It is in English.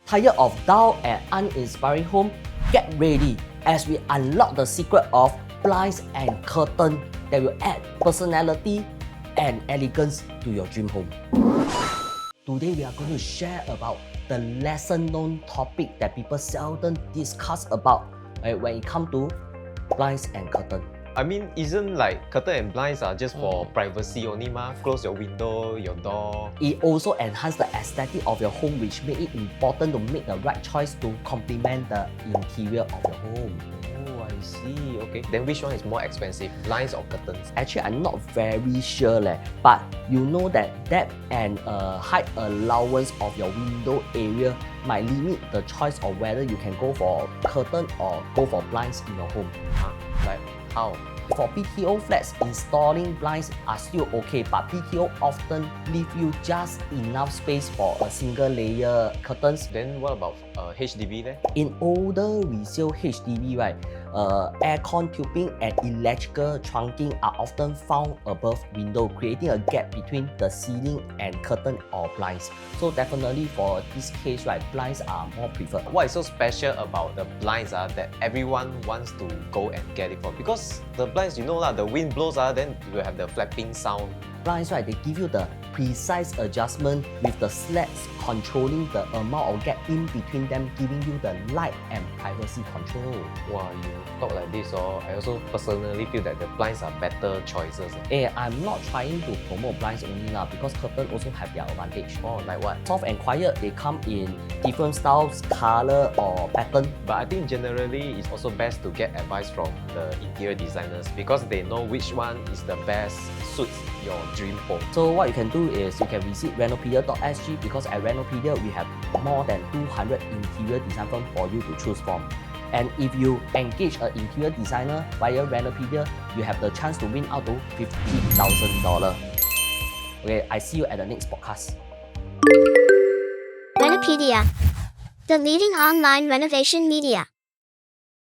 Tired of dull and uninspiring home? Get ready as we unlock the secret of blinds and curtains that will add personality and elegance to your dream home. Today we are going to share about the lesser known topic that people seldom discuss about when it comes to blinds and curtains. I mean, isn't like curtain and blinds are just for privacy only ma? Close your window, your door. It also enhances the aesthetic of your home, which make it important to make the right choice to complement the interior of your home. Oh, I see. Okay. Then which one is more expensive, blinds or curtains? Actually, I'm not very sure but you know that depth and height allowance of your window area might limit the choice of whether you can go for curtain or go for blinds in your home. Like how? For BTO flats, installing blinds are still okay, but BTO often leave you just enough space for a single layer curtains. Then what about HDB there? In older resale HDB, aircon tubing and electrical trunking are often found above window, creating a gap between the ceiling and curtain or blinds. So definitely for this case, blinds are more preferred. What is so special about the blinds that everyone wants to go and get it for? Because the blinds, you know lah, the wind blows then you will have the flapping sound. Blinds, they give you the precise adjustment with the slats controlling the amount of gap in between them, giving you the light and privacy control. Wow, you talk like this, I also personally feel that the blinds are better choices. I'm not trying to promote blinds only because curtains also have their advantage. Oh, like what? Soft and quiet, they come in different styles, color or pattern. But I think generally it's also best to get advice from the interior designers because they know which one is the best suits your dream home. So what you can do is you can visit renopedia.sg because at Renopedia we have more than 200 interior design firms for you to choose from. And if you engage an interior designer via Renopedia, you have the chance to win out to $50,000. Okay, I see you at the next podcast. Renopedia, the leading online renovation media.